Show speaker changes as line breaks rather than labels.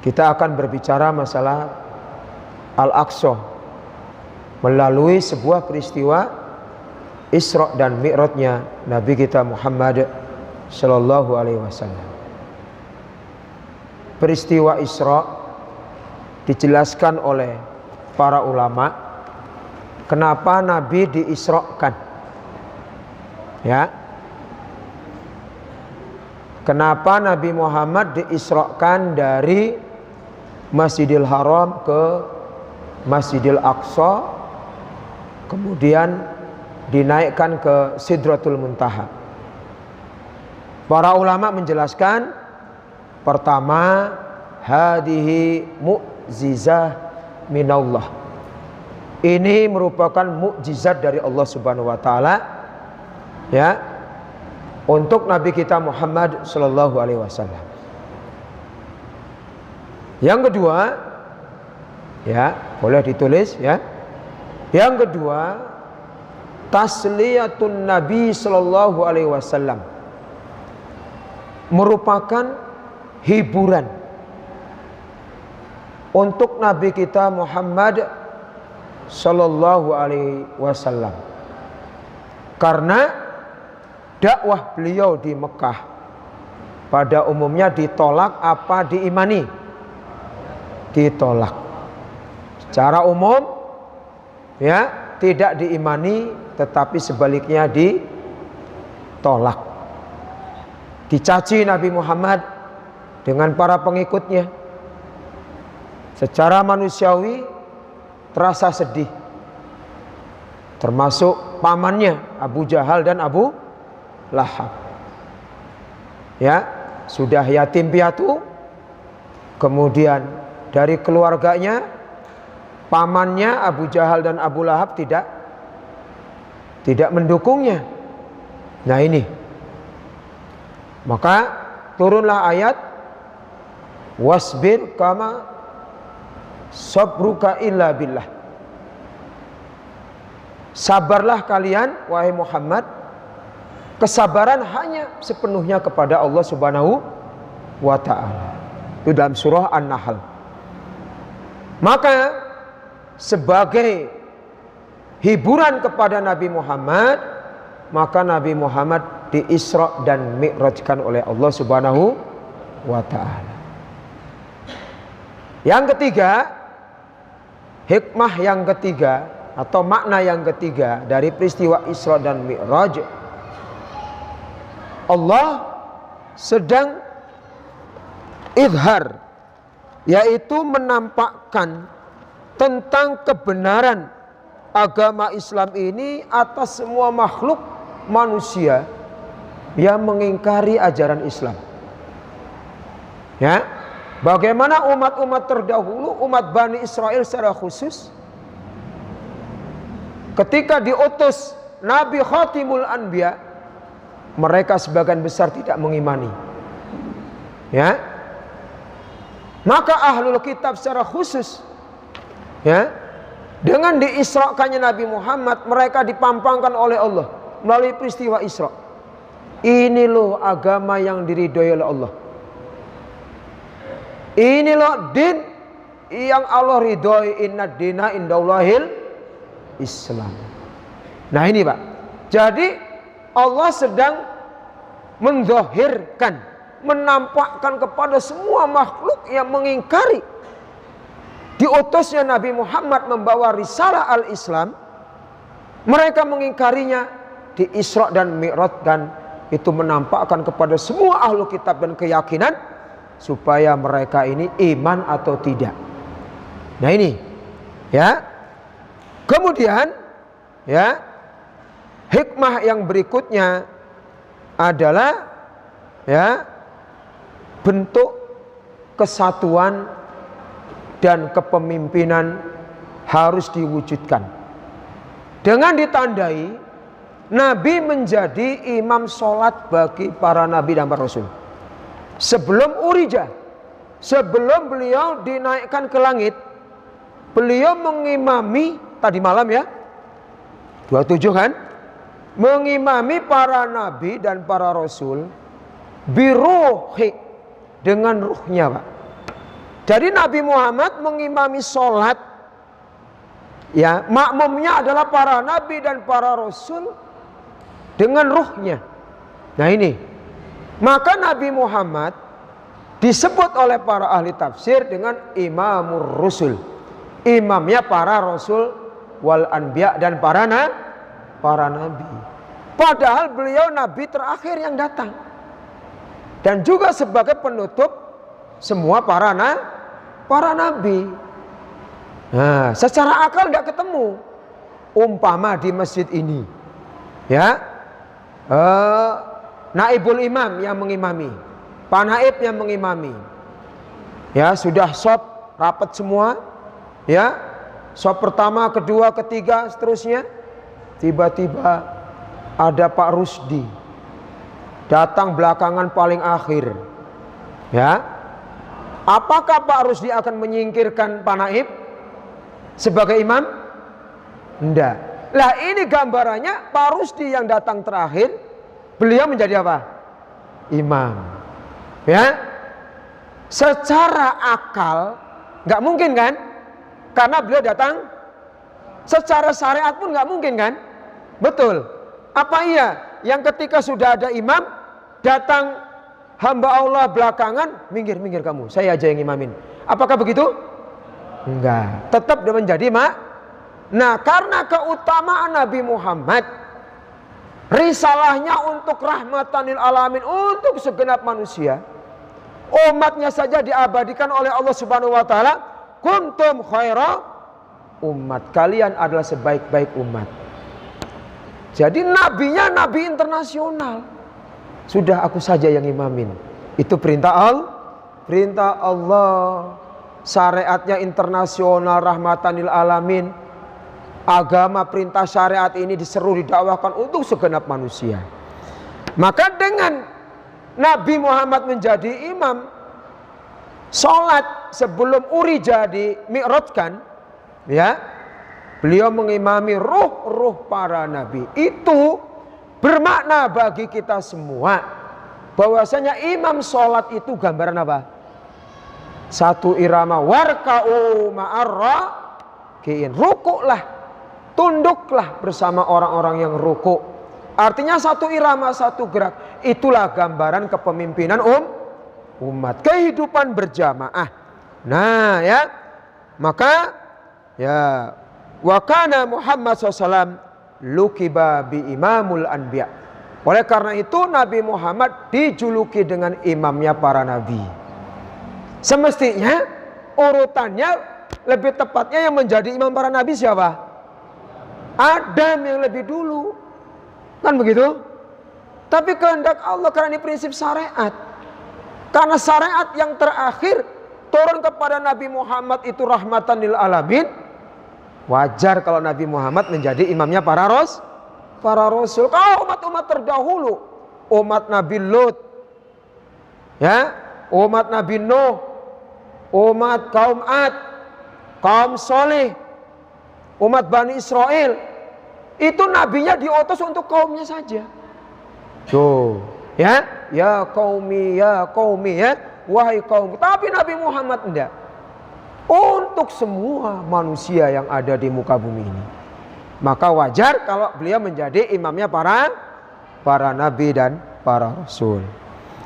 kita akan berbicara masalah Al-Aqsa melalui sebuah peristiwa Isra dan Mi'rajnya Nabi kita Muhammad sallallahu alaihi wasallam. Peristiwa Isra dijelaskan oleh para ulama kenapa Nabi diisrakan. Ya. Kenapa Nabi Muhammad diisrakan dari Masjidil Haram ke Masjidil Aqsa, kemudian dinaikkan ke Sidratul Muntaha. Para ulama menjelaskan, pertama, hadihi mu'jizah minallah. Ini merupakan mukjizat dari Allah Subhanahu wa taala, ya, untuk Nabi kita Muhammad sallallahu alaihi wasallam. Yang kedua, ya, boleh ditulis ya. Yang kedua, tasliyatun Nabi sallallahu alaihi wasallam, merupakan hiburan untuk Nabi kita Muhammad sallallahu alaihi wasallam. Karena dakwah beliau di Mekah pada umumnya ditolak apa diimani? Ditolak. Secara umum ya, tidak diimani, tetapi sebaliknya ditolak. Dicaci Nabi Muhammad dengan para pengikutnya. Secara manusiawi terasa sedih. Termasuk pamannya Abu Jahal dan Abu Lahab. Ya, sudah yatim piatu. Kemudian dari keluarganya, pamannya Abu Jahal dan Abu Lahab tidak mendukungnya. Nah ini, maka turunlah ayat wasbir kama sabruka illa billah. Sabarlah kalian wahai Muhammad, kesabaran hanya sepenuhnya kepada Allah Subhanahu wa ta'ala. Itu dalam surah An-Nahl. Maka sebagai hiburan kepada Nabi Muhammad, maka Nabi Muhammad diisra dan mi'rajkan oleh Allah Subhanahu wa ta'ala. Yang ketiga, hikmah yang ketiga atau makna yang ketiga dari peristiwa Isra dan Mi'raj, Allah sedang izhar, yaitu menampakkan tentang kebenaran agama Islam ini atas semua makhluk manusia yang mengingkari ajaran Islam. Ya, bagaimana umat-umat terdahulu, umat Bani Israel secara khusus, ketika diutus Nabi Khatimul Anbiya, mereka sebagian besar tidak mengimani. Ya, maka ahlul kitab secara khusus, ya, dengan diisrakannya Nabi Muhammad, mereka dipampangkan oleh Allah melalui peristiwa Isra. Ini loh agama yang diridhoi oleh Allah. Ini loh din yang Allah ridhoi, inna dina indallahil Islam. Nah ini Pak, jadi Allah sedang menzahirkan, menampakkan kepada semua makhluk yang mengingkari diutusnya Nabi Muhammad membawa risalah al-Islam, mereka mengingkarinya di Isra dan Mi'raj, dan itu menampakkan kepada semua ahlu kitab dan keyakinan supaya mereka ini iman atau tidak. Nah ini ya. Kemudian ya, hikmah yang berikutnya adalah ya, bentuk kesatuan dan kepemimpinan harus diwujudkan dengan ditandai Nabi menjadi imam sholat bagi para nabi dan para rasul. Sebelum urija, sebelum beliau dinaikkan ke langit, beliau mengimami tadi malam ya, 27 kan, mengimami para nabi dan para rasul biruhi, dengan ruhnya Pak. Jadi Nabi Muhammad mengimami sholat, ya, makmumnya adalah para nabi dan para rasul dengan ruhnya. Nah ini, maka Nabi Muhammad disebut oleh para ahli tafsir dengan imamur rusul, imamnya para rasul wal anbiya dan para nabi. Padahal beliau nabi terakhir yang datang dan juga sebagai penutup semua para nabi. Nah, secara akal tidak ketemu. Umpama di masjid ini, ya, naibul imam yang mengimami, panaib yang mengimami, ya, sudah shop rapat semua, ya, shop pertama, kedua, ketiga, seterusnya. Tiba-tiba ada Pak Rusdi datang belakangan paling akhir, ya. Apakah Pak Rusdi akan menyingkirkan panaib sebagai imam? Enggak. Lah ini gambarannya Pak Rusdi yang datang terakhir, beliau menjadi apa? Imam. Ya. Secara akal nggak mungkin kan? Karena beliau datang. Secara syariat pun nggak mungkin kan? Betul. Apa iya yang ketika sudah ada imam datang hamba Allah belakangan, minggir kamu, saya aja yang imamin. Apakah begitu? Enggak. Tetap dia menjadi Nah, karena keutamaan Nabi Muhammad, risalahnya untuk rahmatan lil alamin, untuk segenap manusia, umatnya saja diabadikan oleh Allah Subhanahu wa taala, kuntum khaira umat, kalian adalah sebaik-baik umat. Jadi nabinya nabi internasional. Sudah aku saja yang imamin. Itu perintah Allah. Syariatnya internasional, rahmatan lil alamin. Agama perintah syariat ini diseru didakwahkan untuk segenap manusia. Maka dengan Nabi Muhammad menjadi imam sholat sebelum urija di mi'rajkan, ya, beliau mengimami ruh para nabi. Itu bermakna bagi kita semua bahwasanya imam sholat itu gambaran apa? Satu irama, warka'u ma'arraki'in, rukuklah, tunduklah bersama orang-orang yang rukuk. Artinya satu irama, satu gerak. Itulah gambaran kepemimpinan umat, kehidupan berjamaah. Nah, ya, maka ya, wa kana Muhammad SAW lukiba bi imamul anbiya. Oleh karena itu Nabi Muhammad dijuluki dengan imamnya para nabi. Semestinya urutannya lebih tepatnya yang menjadi imam para nabi siapa? Adam yang lebih dulu. Kan begitu? Tapi kehendak Allah, karena ini prinsip syariat. Karena syariat yang terakhir turun kepada Nabi Muhammad itu rahmatan lil alamin. Wajar kalau Nabi Muhammad menjadi imamnya para rasul. Kalau umat-umat terdahulu, umat Nabi Lut, ya, umat Nabi Nuh, umat kaum Ad, kaum Soleh, umat Bani Israel, itu nabinya diutus untuk kaumnya saja. Tuh, ya qaumi, ya, wahai kaum. Tapi Nabi Muhammad enggak. Untuk semua manusia yang ada di muka bumi ini. Maka wajar kalau beliau menjadi imamnya para nabi dan para rasul.